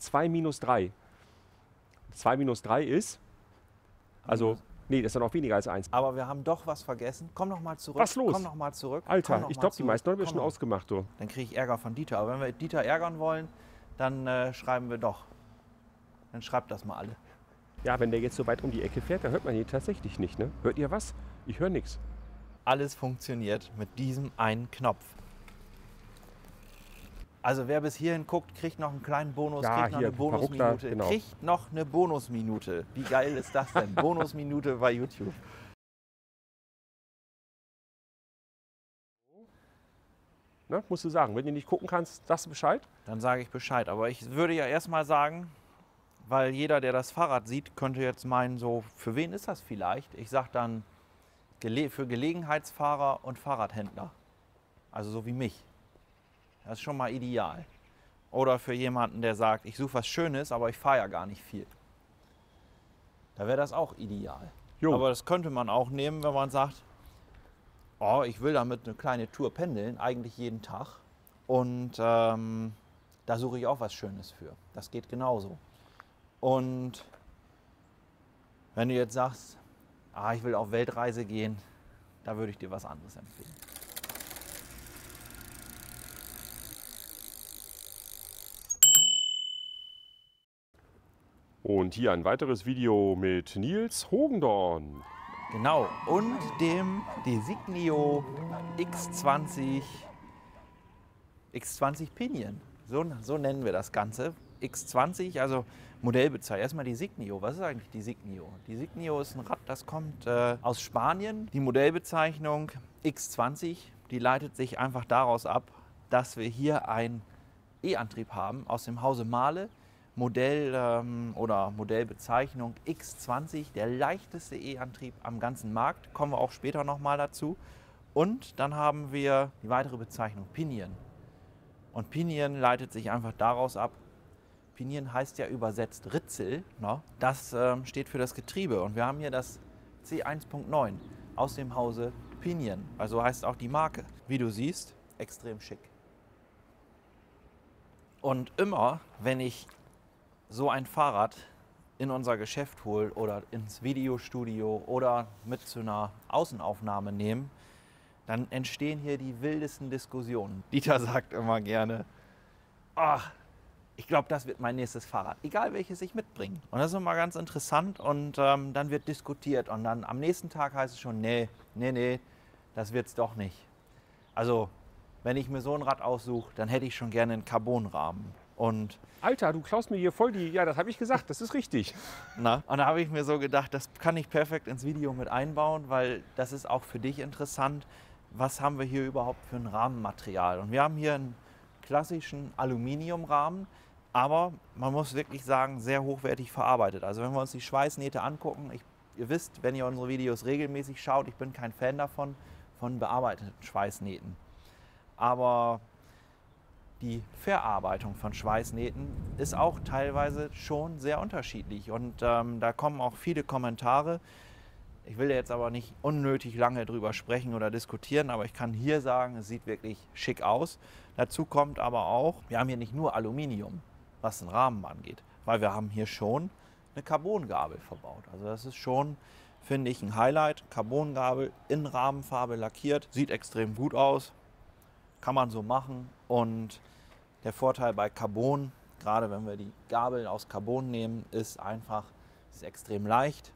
2 minus 3. 2 minus 3 ist, also, nee, das ist ja noch weniger als 1. Aber wir haben doch was vergessen. Komm noch mal zurück. Was los? Komm noch mal zurück. Alter, Komm ich noch glaube, mal die meisten Leute haben zurück. schon Komm noch. ausgemacht, du. Dann kriege ich Ärger von Dieter. Aber wenn wir Dieter ärgern wollen, dann schreiben wir doch. Dann schreibt das mal alle. Ja, wenn der jetzt so weit um die Ecke fährt, dann hört man ihn tatsächlich nicht, ne? Hört ihr was? Ich höre nichts. Alles funktioniert mit diesem einen Knopf. Also wer bis hierhin guckt, kriegt noch einen kleinen Bonus, Ja, kriegt noch hier, eine Bonusminute. Ruckler, genau. Kriegt noch eine Bonusminute. Wie geil ist das denn? Bonusminute bei YouTube. Ne? Musst du sagen. Wenn du nicht gucken kannst, sagst du Bescheid. Dann sage ich Bescheid. Aber ich würde ja erstmal sagen, weil jeder, der das Fahrrad sieht, könnte jetzt meinen, so, für wen ist das vielleicht? Ich sage dann, für Gelegenheitsfahrer und Fahrradhändler. Also so wie mich. Das ist schon mal ideal. Oder für jemanden, der sagt, ich suche was Schönes, aber ich fahre ja gar nicht viel. Da wäre das auch ideal. Jo. Aber das könnte man auch nehmen, wenn man sagt, oh, ich will damit eine kleine Tour pendeln, eigentlich jeden Tag. Und da suche ich auch was Schönes für. Das geht genauso. Und wenn du jetzt sagst, ich will auf Weltreise gehen, da würde ich dir was anderes empfehlen. Und hier ein weiteres Video mit Nils Hogendorn. Genau, und dem Designio X20 Pinion. So nennen wir das Ganze. X20, also Modellbezeichnung. Erstmal Designio. Was ist eigentlich Designio? Designio ist ein Rad, das kommt aus Spanien. Die Modellbezeichnung X20, die leitet sich einfach daraus ab, dass wir hier einen E-Antrieb haben aus dem Hause Mahle. Modell oder Modellbezeichnung X20, der leichteste E-Antrieb am ganzen Markt. Kommen wir auch später nochmal dazu. Und dann haben wir die weitere Bezeichnung Pinion. Und Pinion leitet sich einfach daraus ab, Pinion heißt ja übersetzt Ritzel, ne? Das steht für das Getriebe. Und wir haben hier das C1.9 aus dem Hause Pinion, also heißt auch die Marke. Wie du siehst, extrem schick. Und immer, wenn ich so ein Fahrrad in unser Geschäft hole oder ins Videostudio oder mit zu einer Außenaufnahme nehme, dann entstehen hier die wildesten Diskussionen. Dieter sagt immer gerne, ach, ich glaube, das wird mein nächstes Fahrrad, egal welches ich mitbringe. Und das ist immer ganz interessant und dann wird diskutiert und dann am nächsten Tag heißt es schon, nee, das wird's doch nicht. Also, wenn ich mir so ein Rad aussuche, dann hätte ich schon gerne einen Carbonrahmen. Und Alter, du klaust mir hier voll die... Ja, das habe ich gesagt, das ist richtig. und da habe ich mir so gedacht, das kann ich perfekt ins Video mit einbauen, weil das ist auch für dich interessant. Was haben wir hier überhaupt für ein Rahmenmaterial? Und wir haben hier einen klassischen Aluminiumrahmen, aber man muss wirklich sagen, sehr hochwertig verarbeitet. Also wenn wir uns die Schweißnähte angucken, ihr wisst, wenn ihr unsere Videos regelmäßig schaut, ich bin kein Fan davon, von bearbeiteten Schweißnähten. Aber die Verarbeitung von Schweißnähten ist auch teilweise schon sehr unterschiedlich. Und da kommen auch viele Kommentare. Ich will jetzt aber nicht unnötig lange drüber sprechen oder diskutieren, aber ich kann hier sagen, es sieht wirklich schick aus. Dazu kommt aber auch, wir haben hier nicht nur Aluminium, was den Rahmen angeht, weil wir haben hier schon eine Carbongabel verbaut. Also das ist schon, finde ich, ein Highlight. Carbongabel in Rahmenfarbe lackiert, sieht extrem gut aus, kann man so machen. Und der Vorteil bei Carbon, gerade wenn wir die Gabel aus Carbon nehmen, ist einfach, es ist extrem leicht,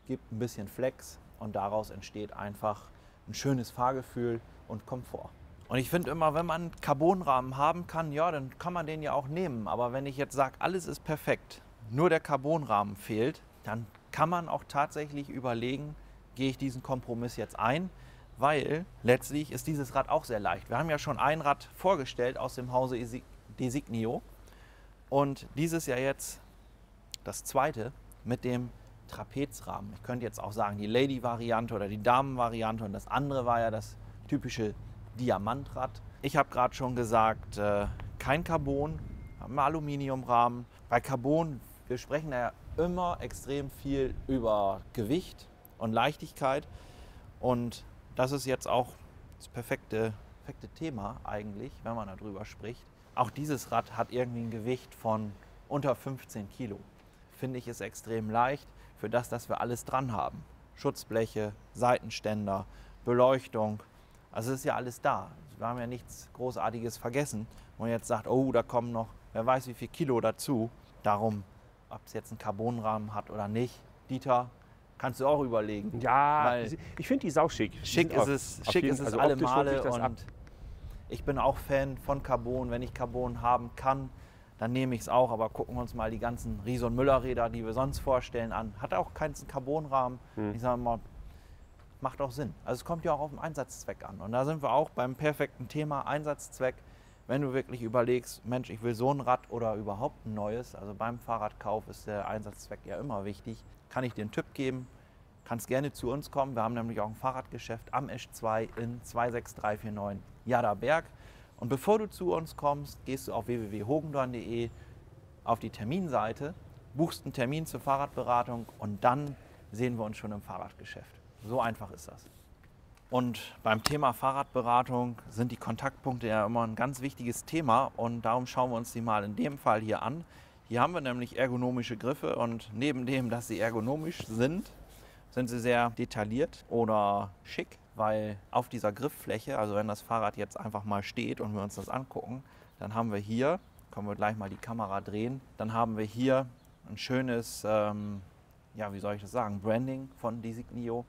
gibt ein bisschen Flex und daraus entsteht einfach ein schönes Fahrgefühl und Komfort. Und ich finde immer, wenn man einen Carbonrahmen haben kann, ja, dann kann man den ja auch nehmen. Aber wenn ich jetzt sage, alles ist perfekt, nur der Carbonrahmen fehlt, dann kann man auch tatsächlich überlegen, gehe ich diesen Kompromiss jetzt ein, weil letztlich ist dieses Rad auch sehr leicht. Wir haben ja schon ein Rad vorgestellt aus dem Hause Designio und dieses ja jetzt das zweite mit dem Trapezrahmen. Ich könnte jetzt auch sagen, die Lady-Variante oder die Damen-Variante und das andere war ja das typische Diamantrad. Ich habe gerade schon gesagt, kein Carbon, haben Aluminiumrahmen. Bei Carbon, wir sprechen ja immer extrem viel über Gewicht und Leichtigkeit und das ist jetzt auch das perfekte Thema eigentlich, wenn man darüber spricht. Auch dieses Rad hat irgendwie ein Gewicht von unter 15 Kilo. Finde ich, ist extrem leicht für das, dass wir alles dran haben. Schutzbleche, Seitenständer, Beleuchtung. Also es ist ja alles da. Wir haben ja nichts Großartiges vergessen. Und man jetzt sagt, oh, da kommen noch, wer weiß wie viel Kilo dazu. Darum, ob es jetzt einen Carbonrahmen hat oder nicht. Dieter, kannst du auch überlegen. Ja, Weil ich finde die sauschick. schick ist es also alle optisch Male. wirklich das ab. Und ich bin auch Fan von Carbon. Wenn ich Carbon haben kann, dann nehme ich es auch. Aber gucken wir uns mal die ganzen Riese und Müller-Räder, die wir sonst vorstellen, an. Hat auch keinen Carbonrahmen. Ich sage mal, macht auch Sinn. Also es kommt ja auch auf den Einsatzzweck an. Und da sind wir auch beim perfekten Thema Einsatzzweck. Wenn du wirklich überlegst, Mensch, ich will so ein Rad oder überhaupt ein neues, also beim Fahrradkauf ist der Einsatzzweck ja immer wichtig, kann ich dir einen Tipp geben, kannst gerne zu uns kommen. Wir haben nämlich auch ein Fahrradgeschäft am Esch2 in 26349 Jadaberg. Und bevor du zu uns kommst, gehst du auf www.hogendorn.de auf die Terminseite, buchst einen Termin zur Fahrradberatung und dann sehen wir uns schon im Fahrradgeschäft. So einfach ist das. Und beim Thema Fahrradberatung sind die Kontaktpunkte ja immer ein ganz wichtiges Thema und darum schauen wir uns die mal in dem Fall hier an. Hier haben wir nämlich ergonomische Griffe und neben dem, dass sie ergonomisch sind, sind sie sehr detailliert oder schick, weil auf dieser Grifffläche, also wenn das Fahrrad jetzt einfach mal steht und wir uns das angucken, dann haben wir hier, können wir gleich mal die Kamera drehen, dann haben wir hier ein schönes, ja, wie soll ich das sagen, Branding von Designio.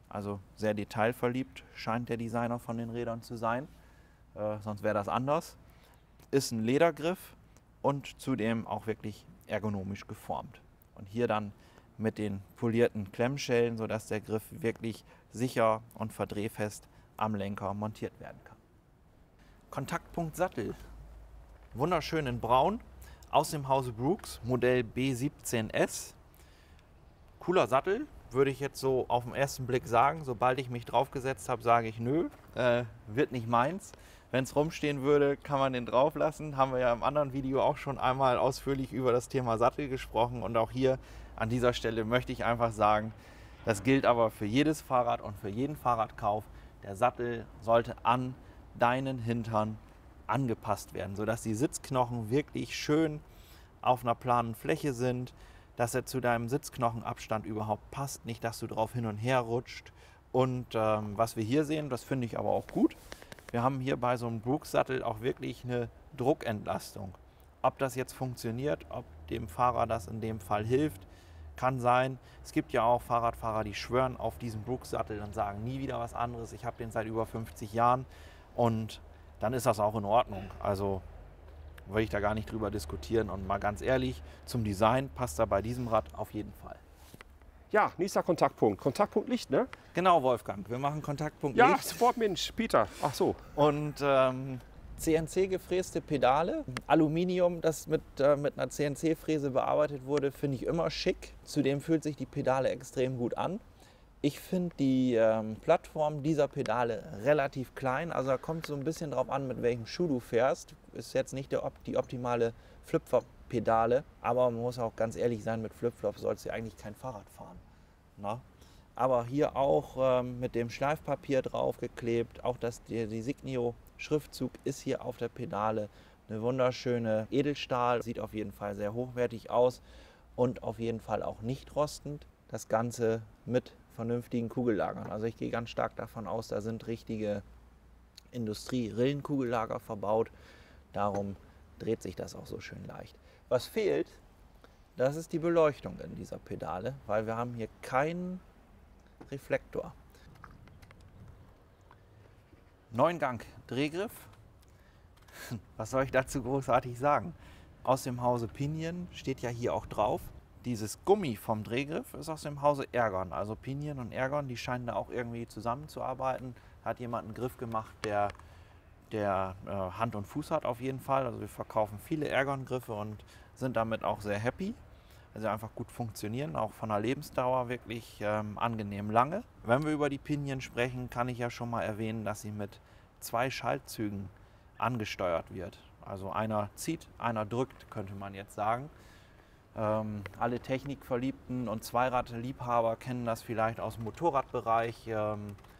Also sehr detailverliebt scheint der Designer von den Rädern zu sein, sonst wäre das anders. Ist ein Ledergriff und zudem auch wirklich ergonomisch geformt. Und hier dann mit den polierten Klemmschellen, sodass der Griff wirklich sicher und verdrehfest am Lenker montiert werden kann. Kontaktpunkt Sattel, wunderschön in Braun, aus dem Hause Brooks, Modell B17S. Cooler Sattel. Würde ich jetzt so auf den ersten Blick sagen, sobald ich mich draufgesetzt habe, sage ich nö, wird nicht meins. Wenn es rumstehen würde, kann man den drauf lassen. Haben wir ja im anderen Video auch schon einmal ausführlich über das Thema Sattel gesprochen. Und auch hier an dieser Stelle möchte ich einfach sagen, das gilt aber für jedes Fahrrad und für jeden Fahrradkauf. Der Sattel sollte an deinen Hintern angepasst werden, sodass die Sitzknochen wirklich schön auf einer planen Fläche sind, dass er zu deinem Sitzknochenabstand überhaupt passt, nicht, dass du drauf hin und her rutscht. Und was wir hier sehen, das finde ich aber auch gut. Wir haben hier bei so einem Brooks-Sattel auch wirklich eine Druckentlastung. Ob das jetzt funktioniert, ob dem Fahrer das in dem Fall hilft, kann sein. Es gibt ja auch Fahrradfahrer, die schwören auf diesen Brooks-Sattel und sagen nie wieder was anderes. Ich habe den seit über 50 Jahren und dann ist das auch in Ordnung. Also will ich da gar nicht drüber diskutieren. Und mal ganz ehrlich, zum Design passt er bei diesem Rad auf jeden Fall. Ja, nächster Kontaktpunkt. Kontaktpunkt Licht, ne? Genau, Wolfgang. Wir machen Kontaktpunkt Ja, Licht. sofort, Mensch, Peter. Ach so. Und CNC-gefräste Pedale. Aluminium, das mit einer CNC-Fräse bearbeitet wurde, finde ich immer schick. Zudem fühlt sich die Pedale extrem gut an. Ich finde die Plattform dieser Pedale relativ klein. Also da kommt so ein bisschen drauf an, mit welchem Schuh du fährst. Ist jetzt nicht die optimale Flipflop-Pedale. Aber man muss auch ganz ehrlich sein, mit Flipflop sollst du eigentlich kein Fahrrad fahren. Na? Aber hier auch mit dem Schleifpapier draufgeklebt. Auch der Designio-Schriftzug ist hier auf der Pedale. Eine wunderschöne Edelstahl. Sieht auf jeden Fall sehr hochwertig aus. Und auf jeden Fall auch nicht rostend. Das Ganze mit vernünftigen Kugellagern. Also ich gehe ganz stark davon aus, da sind richtige Industrie-Rillenkugellager verbaut. Darum dreht sich das auch so schön leicht. Was fehlt, das ist die Beleuchtung in dieser Pedale, weil wir haben hier keinen Reflektor. 9-Gang Drehgriff. Was soll ich dazu großartig sagen? Aus dem Hause Pinion steht ja hier auch drauf. Dieses Gummi vom Drehgriff ist aus dem Hause Ergon. Also Pinion und Ergon, die scheinen da auch irgendwie zusammenzuarbeiten. Da hat jemand einen Griff gemacht, der Hand und Fuß hat auf jeden Fall. Also wir verkaufen viele Ergon-Griffe und sind damit auch sehr happy. Also einfach gut funktionieren, auch von der Lebensdauer wirklich angenehm lange. Wenn wir über die Pinion sprechen, kann ich ja schon mal erwähnen, dass sie mit 2 Schaltzügen angesteuert wird. Also einer zieht, einer drückt, könnte man jetzt sagen. Alle Technikverliebten und Zweiradliebhaber kennen das vielleicht aus dem Motorradbereich. Da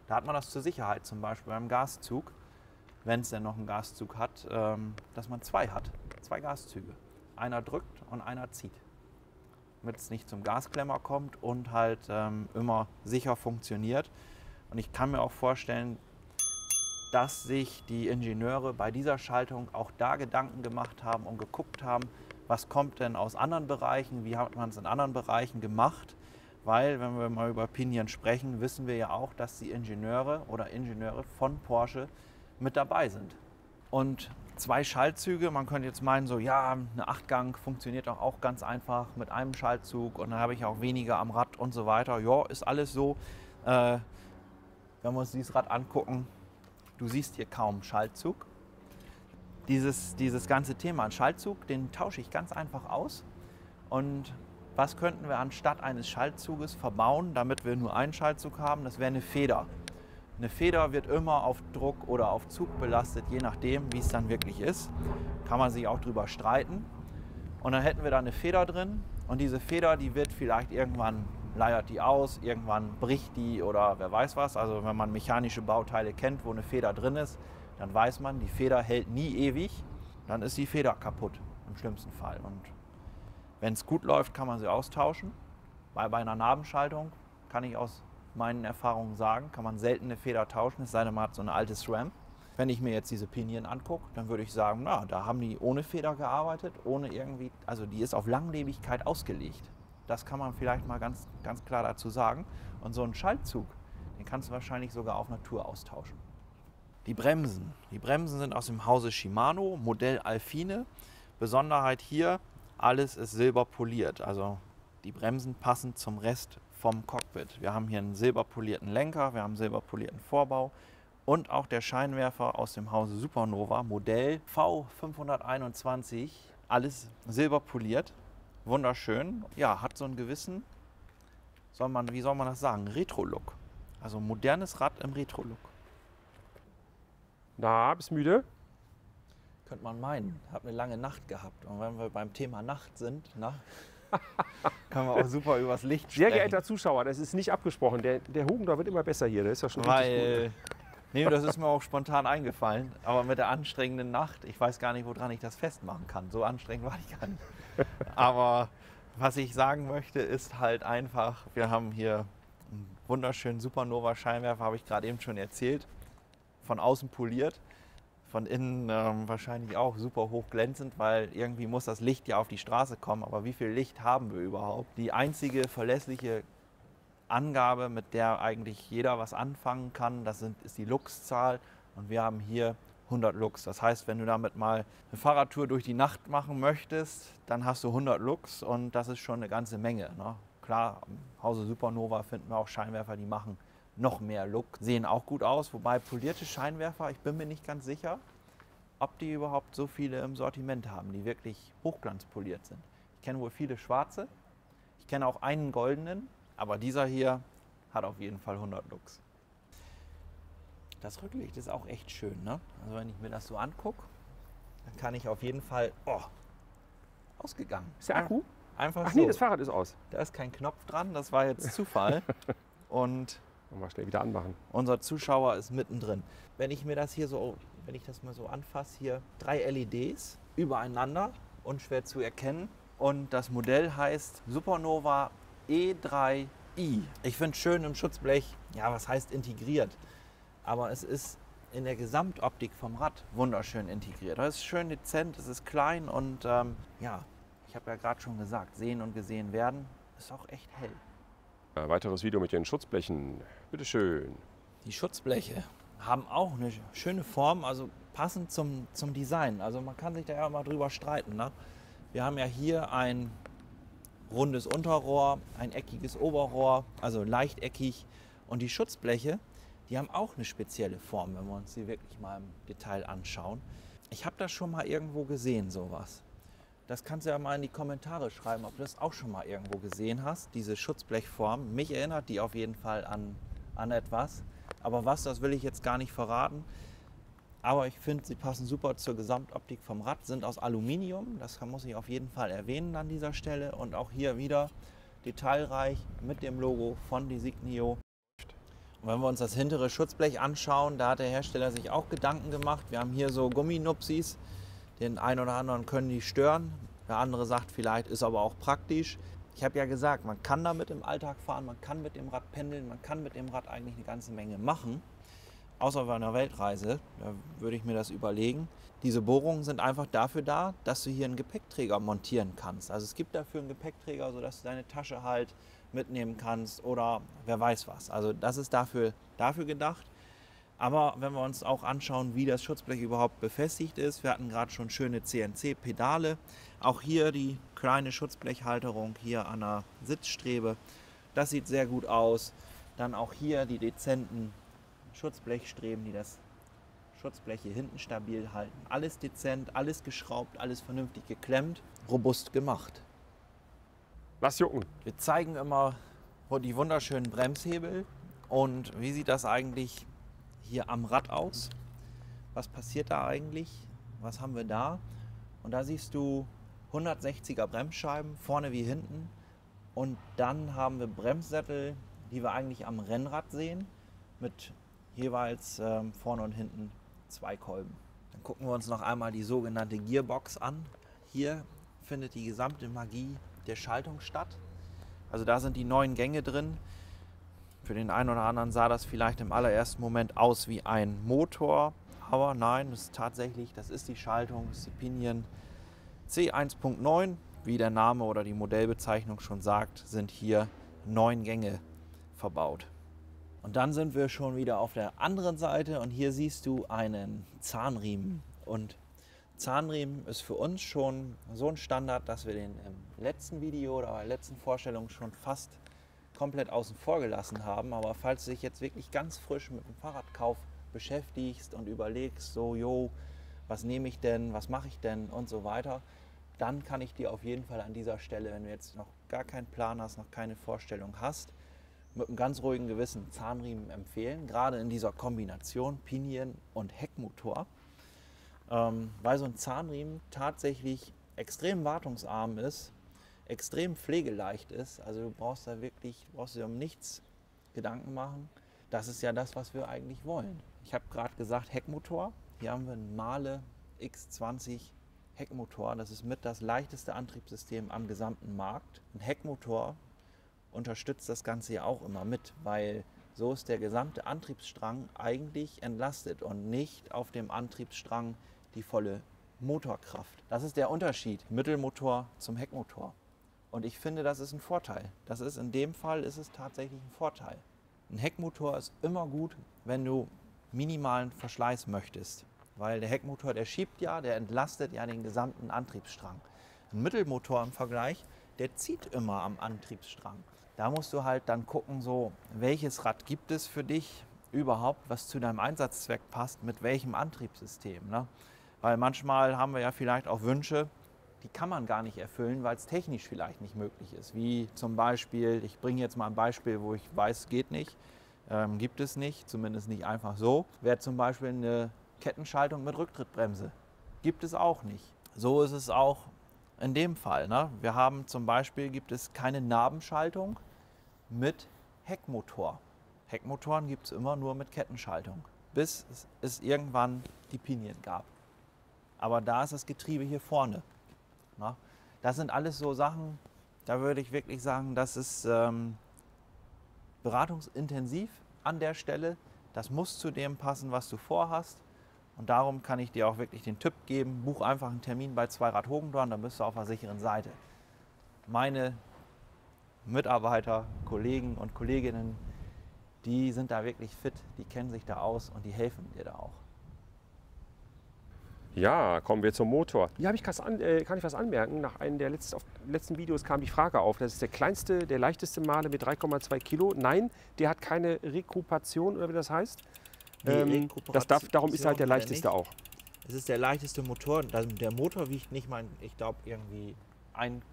hat man das zur Sicherheit, zum Beispiel beim Gaszug, wenn es denn noch einen Gaszug hat, dass man 2 hat, 2 Gaszüge. einer drückt und einer zieht. Damit es nicht zum Gasklemmer kommt und halt immer sicher funktioniert. Und ich kann mir auch vorstellen, dass sich die Ingenieure bei dieser Schaltung auch da Gedanken gemacht haben und geguckt haben, was kommt denn aus anderen Bereichen, wie hat man es in anderen Bereichen gemacht. Weil, wenn wir mal über Pinion sprechen, wissen wir ja auch, dass die Ingenieure von Porsche mit dabei sind. Und 2 Schaltzüge, man könnte jetzt meinen, so ja, eine 8-Gang funktioniert doch auch ganz einfach mit einem Schaltzug und dann habe ich auch weniger am Rad und so weiter. Ja, ist alles so. Wenn wir uns dieses Rad angucken, du siehst hier kaum Schaltzug. Dieses ganze Thema an Schaltzug, den tausche ich ganz einfach aus. Und was könnten wir anstatt eines Schaltzuges verbauen, damit wir nur einen Schaltzug haben? Das wäre eine Feder. Eine Feder wird immer auf Druck oder auf Zug belastet, je nachdem, wie es dann wirklich ist. Kann man sich auch drüber streiten. Und dann hätten wir da eine Feder drin und diese Feder, die wird vielleicht irgendwann, leiert die aus, irgendwann bricht die oder wer weiß was. Also wenn man mechanische Bauteile kennt, wo eine Feder drin ist, dann weiß man, die Feder hält nie ewig. Dann ist die Feder kaputt, im schlimmsten Fall. Und wenn es gut läuft, kann man sie austauschen. Weil bei einer Nabenschaltung, kann ich aus meinen Erfahrungen sagen, kann man selten eine Feder tauschen, es sei denn, man hat so eine alte SRAM. Wenn ich mir jetzt diese Pinion angucke, dann würde ich sagen, na, da haben die ohne Feder gearbeitet, ohne irgendwie, also die ist auf Langlebigkeit ausgelegt. Das kann man vielleicht mal ganz klar dazu sagen. Und so einen Schaltzug, den kannst du wahrscheinlich sogar auf Natur austauschen. Die Bremsen sind aus dem Hause Shimano, Modell Alpine. Besonderheit hier, alles ist silberpoliert, also die Bremsen passen zum Rest vom Cockpit. Wir haben hier einen silberpolierten Lenker, wir haben einen silberpolierten Vorbau und auch der Scheinwerfer aus dem Hause Supernova, Modell V521, alles silberpoliert, wunderschön. Ja, hat so einen gewissen, wie soll man das sagen, Retro-Look. Also modernes Rad im Retro-Look. Na, bist müde? Könnte man meinen, habe eine lange Nacht gehabt. Und wenn wir beim Thema Nacht sind, können wir auch super übers Licht sprechen. Sehr geehrter Zuschauer, das ist nicht abgesprochen. Der Hugendorf wird immer besser hier, der ist ja schon richtig gut. Nee, das ist mir auch spontan eingefallen. Aber mit der anstrengenden Nacht, ich weiß gar nicht, woran ich das festmachen kann. So anstrengend war ich gar nicht. Aber was ich sagen möchte, ist halt einfach, wir haben hier einen wunderschönen Supernova-Scheinwerfer, habe ich gerade eben schon erzählt. Von außen poliert. Von innen wahrscheinlich auch super hoch glänzend, weil irgendwie muss das Licht ja auf die Straße kommen. Aber wie viel Licht haben wir überhaupt? Die einzige verlässliche Angabe, mit der eigentlich jeder was anfangen kann, ist die Lux-Zahl. Und wir haben hier 100 Lux. Das heißt, wenn du damit mal eine Fahrradtour durch die Nacht machen möchtest, dann hast du 100 Lux und das ist schon eine ganze Menge. Ne? Klar, im Hause Supernova finden wir auch Scheinwerfer, die machen noch mehr Look, sehen auch gut aus, wobei polierte Scheinwerfer, ich bin mir nicht ganz sicher, ob die überhaupt so viele im Sortiment haben, die wirklich hochglanzpoliert sind. Ich kenne wohl viele schwarze, ich kenne auch einen goldenen, aber dieser hier hat auf jeden Fall 100 Lux. Das Rücklicht ist auch echt schön, ne? Also wenn ich mir das so angucke, dann kann ich auf jeden Fall, ausgegangen. Ist der Akku? Einfach Ach so. nee, das Fahrrad ist aus. Da ist kein Knopf dran, das war jetzt Zufall. Und mal schnell wieder anmachen. unser Zuschauer ist mittendrin. Wenn ich das mal so anfasse, hier 3 LEDs übereinander, unschwer zu erkennen. Und das Modell heißt Supernova E3i. Ich finde es schön im Schutzblech, ja, was heißt integriert? Aber es ist in der Gesamtoptik vom Rad wunderschön integriert. Das ist schön dezent, es ist klein und ja, ich habe ja gerade schon gesagt, sehen und gesehen werden, ist auch echt hell. Weiteres Video mit den Schutzblechen. Bitteschön. Die Schutzbleche haben auch eine schöne Form, also passend zum Design. Also man kann sich da ja mal drüber streiten. Ne? Wir haben ja hier ein rundes Unterrohr, ein eckiges Oberrohr, also lechteckig. Und die Schutzbleche, die haben auch eine spezielle Form, wenn wir uns sie wirklich mal im Detail anschauen. Ich habe das schon mal irgendwo gesehen, sowas. Das kannst du ja mal in die Kommentare schreiben, ob du das auch schon mal irgendwo gesehen hast, diese Schutzblechform. Mich erinnert die auf jeden Fall an etwas. Aber was, das will ich jetzt gar nicht verraten. Aber ich finde, sie passen super zur Gesamtoptik vom Rad, sind aus Aluminium. Das muss ich auf jeden Fall erwähnen an dieser Stelle. Und auch hier wieder detailreich mit dem Logo von Designio. Und wenn wir uns das hintere Schutzblech anschauen, da hat der Hersteller sich auch Gedanken gemacht. Wir haben hier so Gumminupsis. Den einen oder anderen können die stören. Der andere sagt vielleicht, ist aber auch praktisch. Ich habe ja gesagt, man kann damit im Alltag fahren, man kann mit dem Rad pendeln, man kann mit dem Rad eigentlich eine ganze Menge machen. Außer bei einer Weltreise, da würde ich mir das überlegen. Diese Bohrungen sind einfach dafür da, dass du hier einen Gepäckträger montieren kannst. Also es gibt dafür einen Gepäckträger, sodass du deine Tasche halt mitnehmen kannst oder wer weiß was. Also das ist dafür gedacht. Aber wenn wir uns auch anschauen, wie das Schutzblech überhaupt befestigt ist, wir hatten gerade schon schöne CNC-Pedale. Auch hier die kleine Schutzblechhalterung hier an der Sitzstrebe. Das sieht sehr gut aus. Dann auch hier die dezenten Schutzblechstreben, die das Schutzblech hier hinten stabil halten. Alles dezent, alles geschraubt, alles vernünftig geklemmt, robust gemacht. Lass jucken. Wir zeigen immer die wunderschönen Bremshebel. Und wie sieht das eigentlich hier am Rad aus? Was passiert da eigentlich? Was haben wir da? Und da siehst du 160er Bremsscheiben, vorne wie hinten. Und dann haben wir Bremssättel, die wir eigentlich am Rennrad sehen, mit jeweils vorne und hinten 2 Kolben. Dann gucken wir uns noch einmal die sogenannte Gearbox an. Hier findet die gesamte Magie der Schaltung statt. Also da sind die 9 Gänge drin. Für den einen oder anderen sah das vielleicht im allerersten Moment aus wie ein Motor, aber nein, das ist tatsächlich, das ist die Schaltung, das ist die Pinion C1.9, wie der Name oder die Modellbezeichnung schon sagt, sind hier 9 Gänge verbaut. Und dann sind wir schon wieder auf der anderen Seite und hier siehst du einen Zahnriemen. Und Zahnriemen ist für uns schon so ein Standard, dass wir den im letzten Video oder bei der letzten Vorstellung schon fast komplett außen vor gelassen haben. Aber falls du dich jetzt wirklich ganz frisch mit dem Fahrradkauf beschäftigst und überlegst, so, jo, was nehme ich denn, was mache ich denn und so weiter, dann kann ich dir auf jeden Fall an dieser Stelle, wenn du jetzt noch gar keinen Plan hast, noch keine Vorstellung hast, mit einem ganz ruhigen Gewissen Zahnriemen empfehlen, gerade in dieser Kombination Pinion und Heckmotor, weil so ein Zahnriemen tatsächlich extrem wartungsarm ist, extrem pflegeleicht ist. Also du brauchst dir um nichts Gedanken machen. Das ist ja das, was wir eigentlich wollen. Ich habe gerade gesagt Heckmotor. Hier haben wir einen Mahle X20 Heckmotor. Das ist mit das leichteste Antriebssystem am gesamten Markt. Ein Heckmotor unterstützt das Ganze ja auch immer mit, weil so ist der gesamte Antriebsstrang eigentlich entlastet und nicht auf dem Antriebsstrang die volle Motorkraft. Das ist der Unterschied, Mittelmotor zum Heckmotor. Und ich finde, das ist ein Vorteil. In dem Fall ist es tatsächlich ein Vorteil. Ein Heckmotor ist immer gut, wenn du minimalen Verschleiß möchtest. Weil der Heckmotor, der schiebt ja, der entlastet ja den gesamten Antriebsstrang. Ein Mittelmotor im Vergleich, der zieht immer am Antriebsstrang. Da musst du halt dann gucken, so, welches Rad gibt es für dich überhaupt, was zu deinem Einsatzzweck passt, mit welchem Antriebssystem. Ne? Weil manchmal haben wir ja vielleicht auch Wünsche, die kann man gar nicht erfüllen, weil es technisch vielleicht nicht möglich ist. Wie zum Beispiel, ich bringe jetzt mal ein Beispiel, wo ich weiß, geht nicht, gibt es nicht, zumindest nicht einfach so, wäre zum Beispiel eine Kettenschaltung mit Rücktrittbremse. Gibt es auch nicht. So ist es auch in dem Fall. Ne? Wir haben zum Beispiel, gibt es keine Nabenschaltung mit Heckmotor. Heckmotoren gibt es immer nur mit Kettenschaltung, bis es irgendwann die Pinion gab. Aber da ist das Getriebe hier vorne. Na? Das sind alles so Sachen, da würde ich wirklich sagen, das ist beratungsintensiv an der Stelle. Das muss zu dem passen, was du vorhast. Und darum kann ich dir auch wirklich den Tipp geben, buch einfach einen Termin bei Zweirad Hogendorn, dann bist du auf der sicheren Seite. Meine Mitarbeiter, Kollegen und Kolleginnen, die sind da wirklich fit, die kennen sich da aus und die helfen dir da auch. Ja, kommen wir zum Motor. Hier kann ich was anmerken. Nach einem der letzten Videos kam die Frage auf, das ist der leichteste Mahle mit 3,2 Kilo. Nein, der hat keine Rekupation, oder wie das heißt. Darum ist er halt der leichteste auch. Es ist der leichteste Motor. Der Motor wiegt nicht mal, ich glaube, irgendwie 1,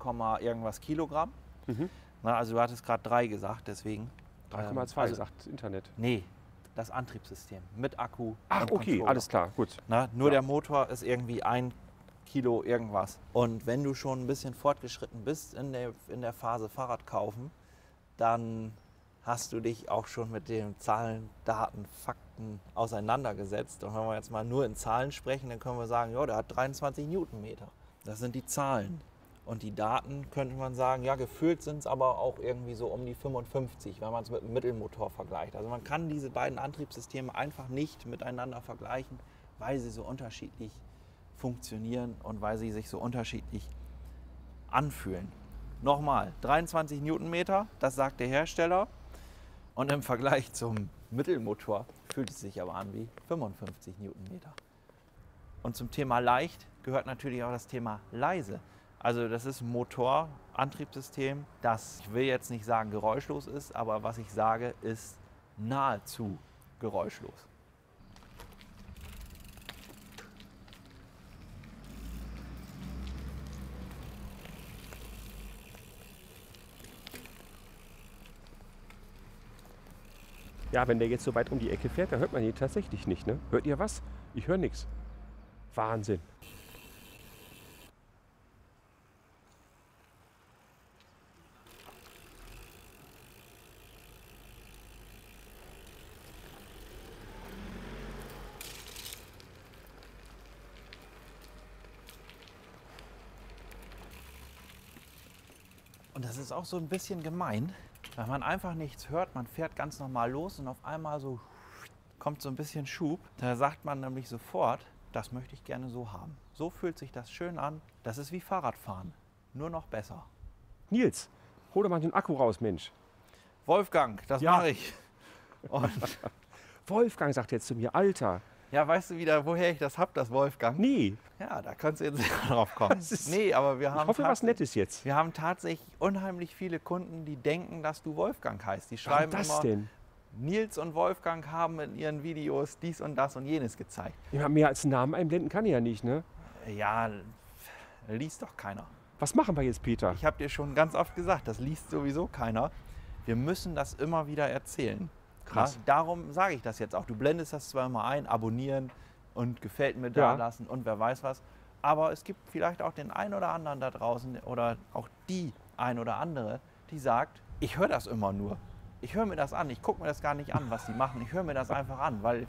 irgendwas Kilogramm. Mhm. Na, also du hattest gerade 3 gesagt, deswegen. 3,2 sagt Internet. Nee, das Antriebssystem mit Akku. Ach, okay, Controller. Alles klar, gut. Na, nur der Motor ist irgendwie 1 Kilo irgendwas. Und wenn du schon ein bisschen fortgeschritten bist in der Phase Fahrrad kaufen, dann hast du dich auch schon mit den Zahlen, Daten, Fakten auseinandergesetzt. Und wenn wir jetzt mal nur in Zahlen sprechen, dann können wir sagen, ja, der hat 23 Newtonmeter. Das sind die Zahlen. Und die Daten könnte man sagen, ja, gefühlt sind es aber auch irgendwie so um die 55, wenn man es mit dem Mittelmotor vergleicht. Also man kann diese beiden Antriebssysteme einfach nicht miteinander vergleichen, weil sie so unterschiedlich funktionieren und weil sie sich so unterschiedlich anfühlen. Nochmal, 23 Newtonmeter, das sagt der Hersteller. Und im Vergleich zum Mittelmotor fühlt es sich aber an wie 55 Newtonmeter. Und zum Thema leicht gehört natürlich auch das Thema leise. Also das ist ein Motor-Antriebssystem, das, ich will jetzt nicht sagen geräuschlos ist, aber was ich sage, ist nahezu geräuschlos. Ja, wenn der jetzt so weit um die Ecke fährt, dann hört man ihn tatsächlich nicht. Ne? Hört ihr was? Ich höre nichts. Wahnsinn. Und das ist auch so ein bisschen gemein, weil man einfach nichts hört. Man fährt ganz normal los und auf einmal so kommt so ein bisschen Schub. Da sagt man nämlich sofort, das möchte ich gerne so haben. So fühlt sich das schön an. Das ist wie Fahrradfahren, nur noch besser. Nils, hol doch mal den Akku raus, Mensch. Wolfgang, das Ja. mache ich. Und Wolfgang sagt jetzt zu mir, Alter. ja, weißt du wieder, woher ich das habe, das Wolfgang? Nee, Ja, da kannst du jetzt nicht drauf kommen. Das ist- Nee, aber wir ich haben, hoffe was Nettes jetzt. wir haben tatsächlich unheimlich viele Kunden, die denken, dass du Wolfgang heißt. Die Warum schreiben das immer, denn? Nils und Wolfgang haben in ihren Videos dies und das und jenes gezeigt. Ja, mehr als einen Namen einblenden kann ich ja nicht, ne? Ja, liest doch keiner. Was machen wir jetzt, Peter? Ich habe dir schon ganz oft gesagt, das liest sowieso keiner. Wir müssen das immer wieder erzählen. Krass. Ja, darum sage ich das jetzt auch. Du blendest das zwar immer ein, abonnieren und gefällt mir da Ja. lassen und wer weiß was. Aber es gibt vielleicht auch den einen oder anderen da draußen oder auch die ein oder andere, die sagt, ich höre das immer nur. Ich höre mir das an. Ich gucke mir das gar nicht an, was die machen. Ich höre mir das einfach an, weil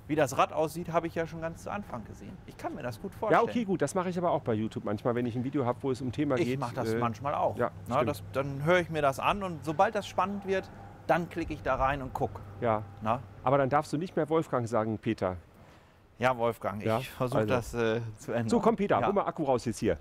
wie das Rad aussieht, habe ich ja schon ganz zu Anfang gesehen. Ich kann mir das gut vorstellen. Ja, okay, gut, das mache ich aber auch bei YouTube manchmal, wenn ich ein Video habe, wo es um Thema geht. Ich mache das manchmal auch. ja, Na, stimmt. dann höre ich mir das an und sobald das spannend wird, dann klicke ich da rein und gucke. Ja, aber dann darfst du nicht mehr Wolfgang sagen, Peter. Ja, Wolfgang, Ja, ich versuche also. das zu ändern. So, komm, Peter, ja. hol mal Akku raus jetzt hier.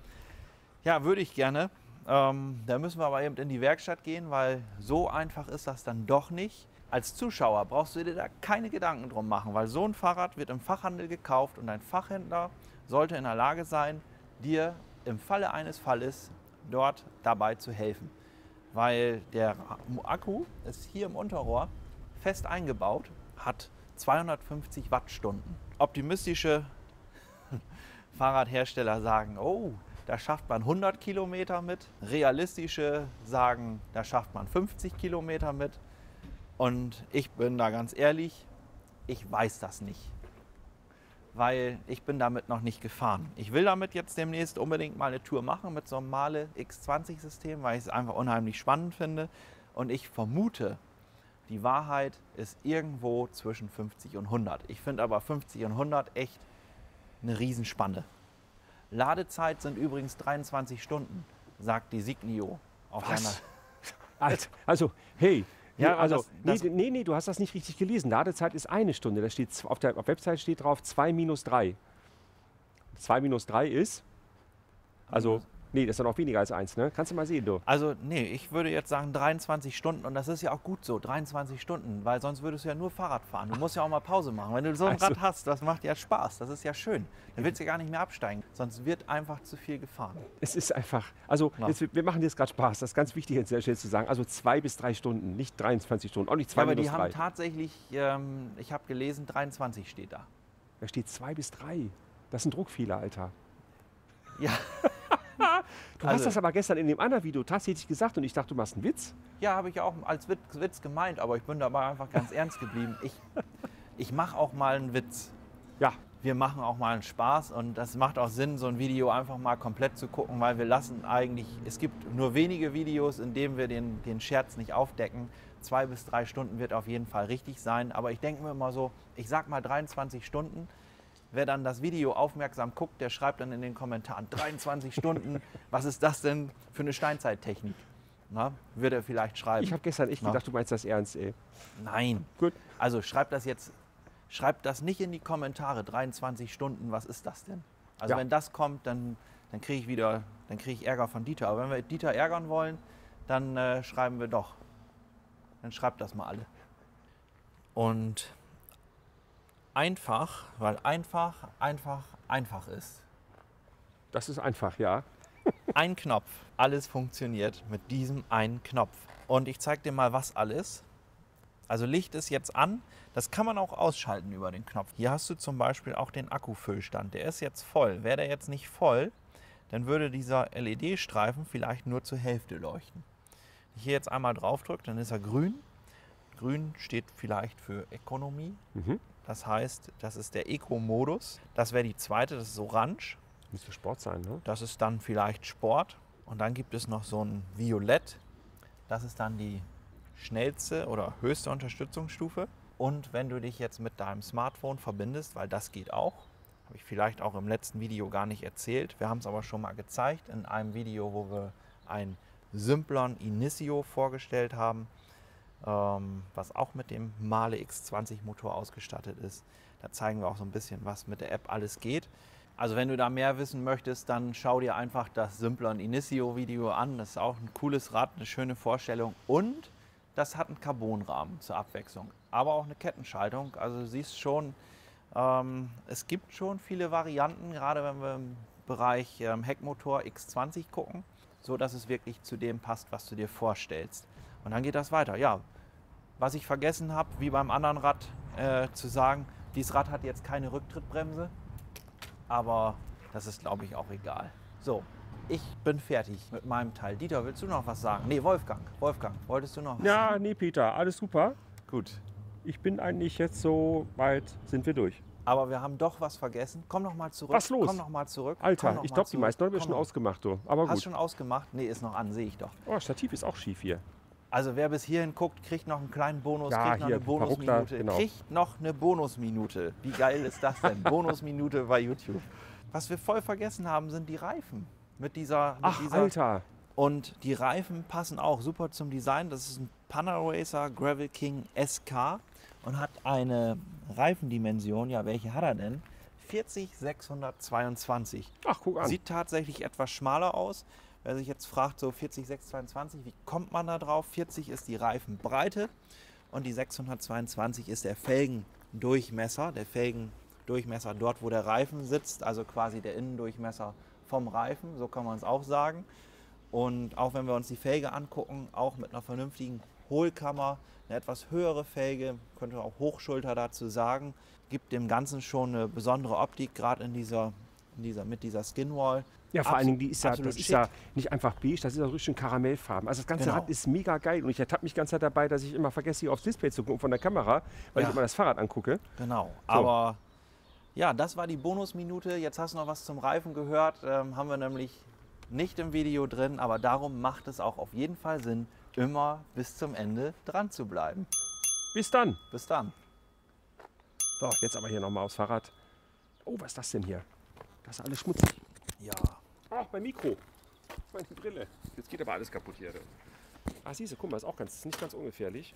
Ja, würde ich gerne. Da müssen wir aber eben in die Werkstatt gehen, weil so einfach ist das dann doch nicht. Als Zuschauer brauchst du dir da keine Gedanken drum machen, weil so ein Fahrrad wird im Fachhandel gekauft und ein Fachhändler sollte in der Lage sein, dir im Falle eines Falles dort dabei zu helfen. Weil der Akku ist hier im Unterrohr fest eingebaut, hat 250 Wattstunden. Optimistische Fahrradhersteller sagen, oh, da schafft man 100 Kilometer mit. Realistische sagen, da schafft man 50 Kilometer mit. Und ich bin da ganz ehrlich, ich weiß das nicht. Weil ich bin damit noch nicht gefahren. Ich will damit jetzt demnächst unbedingt mal eine Tour machen mit so einem Male X20-System, weil ich es einfach unheimlich spannend finde. Und ich vermute, die Wahrheit ist irgendwo zwischen 50 und 100. Ich finde aber 50 und 100 echt eine Riesenspanne. Ladezeit sind übrigens 23 Stunden, sagt die Signio. Auf seiner Was? Alter, also, hey. Ja, also, das- nee, du hast das nicht richtig gelesen. Ladezeit ist 1 Stunde. Da steht, auf der Website steht drauf 2 minus 3. 2 minus 3 ist, also, nee, das ist dann auch weniger als 1, ne? Kannst du mal sehen, du. Also nee, ich würde jetzt sagen 23 Stunden und das ist ja auch gut so, 23 Stunden, weil sonst würdest du ja nur Fahrrad fahren. Du musst ja auch mal Pause machen. Wenn du so ein Also- Rad hast, das macht ja Spaß, das ist ja schön. Dann willst du ja gar nicht mehr absteigen, sonst wird einfach zu viel gefahren. Es ist einfach, also, Ja. jetzt, wir machen jetzt gerade Spaß. Das ist ganz wichtig jetzt an der Stelle zu sagen. Also 2 bis 3 Stunden, nicht 23 Stunden, auch nicht 2 Ja, aber minus die 3. haben tatsächlich, ich habe gelesen, 23 steht da. Da steht 2 bis 3. Das ist ein Druckfehler, Alter. Ja, Du hast Also- das aber gestern in dem anderen Video tatsächlich gesagt und ich dachte, du machst einen Witz. ja habe ich ja auch als Witz gemeint, aber ich bin dabei einfach ganz ernst geblieben. Ich mache auch mal einen Witz. Ja, Wir machen auch mal einen Spaß und das macht auch Sinn, so ein Video einfach mal komplett zu gucken, weil wir lassen eigentlich, es gibt nur wenige Videos, in denen wir den Scherz nicht aufdecken. 2 bis 3 Stunden wird auf jeden Fall richtig sein, aber ich denke mir immer so, ich sag mal 23 Stunden, wer dann das Video aufmerksam guckt, der schreibt dann in den Kommentaren 23 Stunden, was ist das denn für eine Steinzeittechnik? Na, wird er vielleicht schreiben. Ich habe gestern echt gedacht, du meinst das ernst, ey. Nein. Gut. Also schreibt das nicht in die Kommentare, 23 Stunden, was ist das denn? Also Ja. wenn das kommt, dann kriege ich Ärger von Dieter. Aber wenn wir Dieter ärgern wollen, dann schreiben wir doch. Dann schreibt das mal alle. Und einfach, weil einfach ist. Das ist einfach, ja. Ein Knopf. Alles funktioniert mit diesem einen Knopf. Und ich zeige dir mal, was alles. Also Licht ist jetzt an. Das kann man auch ausschalten über den Knopf. Hier hast du zum Beispiel auch den Akkufüllstand. Der ist jetzt voll. Wäre der jetzt nicht voll, dann würde dieser LED-Streifen vielleicht nur zur Hälfte leuchten. Wenn ich hier jetzt einmal drauf drücke, dann ist er grün. Grün steht vielleicht für Ökonomie. Das heißt, das ist der Eco-Modus. Das wäre die zweite, das ist orange. Müsste Sport sein, ne? Das ist dann vielleicht Sport. Und dann gibt es noch so ein Violett. Das ist dann die schnellste oder höchste Unterstützungsstufe. Und wenn du dich jetzt mit deinem Smartphone verbindest, weil das geht auch, habe ich vielleicht auch im letzten Video gar nicht erzählt. Wir haben es aber schon mal gezeigt in einem Video, wo wir ein Symplon Initio vorgestellt haben, was auch mit dem Mahle X20 Motor ausgestattet ist. Da zeigen wir auch so ein bisschen, was mit der App alles geht. Also wenn du da mehr wissen möchtest, dann schau dir einfach das Symplon Initio Video an. Das ist auch ein cooles Rad, eine schöne Vorstellung. Und das hat einen Carbonrahmen zur Abwechslung, aber auch eine Kettenschaltung. Also du siehst schon, es gibt schon viele Varianten, gerade wenn wir im Bereich Heckmotor X20 gucken, so dass es wirklich zu dem passt, was du dir vorstellst. Und dann geht das weiter. Ja, was ich vergessen habe, wie beim anderen Rad, zu sagen, dieses Rad hat jetzt keine Rücktrittbremse, aber das ist, glaube ich, auch egal. So, ich bin fertig mit meinem Teil. Dieter, willst du noch was sagen? Nee, Wolfgang, wolltest du noch was sagen? Ja, nee, Peter, alles super. Gut. Ich bin eigentlich jetzt so weit, sind wir durch. Aber wir haben doch was vergessen. Komm noch mal zurück. Was los? Komm noch mal zurück. Alter, Komm ich noch glaube, mal die meisten Leute haben zurück. schon Komm noch. ausgemacht, du. Aber Hast gut. schon ausgemacht? Nee, ist noch an, sehe ich doch. Oh, Stativ ist auch schief hier. Also wer bis hierhin guckt, kriegt noch einen kleinen Bonus, Ja, kriegt noch hier, eine Bonusminute. Ruckler, genau. Kriegt noch eine Bonusminute. Wie geil ist das denn? Bonusminute bei YouTube. Was wir voll vergessen haben, sind die Reifen. Ach, Alter. Und die Reifen passen auch super zum Design. Das ist ein Panaracer Gravel King SK und hat eine Reifendimension, ja, welche hat er denn? 40622. Ach, guck an. Sieht tatsächlich etwas schmaler aus. Wer sich jetzt fragt, so 40622, wie kommt man da drauf? 40 ist die Reifenbreite und die 622 ist der Felgendurchmesser. Der Felgendurchmesser dort, wo der Reifen sitzt, also quasi der Innendurchmesser vom Reifen, so kann man es auch sagen. Und auch wenn wir uns die Felge angucken, auch mit einer vernünftigen Hohlkammer, eine etwas höhere Felge, könnte man auch Hochschulter dazu sagen, gibt dem Ganzen schon eine besondere Optik, gerade mit dieser Skinwall. Ja, vor allen Dingen, das absolut ist schick. ja nicht einfach beige, das ist ja richtig schön Karamellfarben. Also das ganze Genau. Rad ist mega geil und ich ertappe mich die ganze Zeit dabei, dass ich immer vergesse, hier aufs Display zu gucken von der Kamera, weil Ja. ich immer das Fahrrad angucke. Genau, aber ja, das war die Bonusminute. Jetzt hast du noch was zum Reifen gehört, haben wir nämlich nicht im Video drin, aber darum macht es auch auf jeden Fall Sinn, immer bis zum Ende dran zu bleiben. Bis dann. Bis dann. So, jetzt aber hier nochmal aufs Fahrrad. Oh, was ist das denn hier? Das ist alles schmutzig. Ja. Ach, mein Mikro. Meine Brille. Jetzt geht aber alles kaputt hier. Ah, siehst du, guck mal, ist nicht ganz ungefährlich.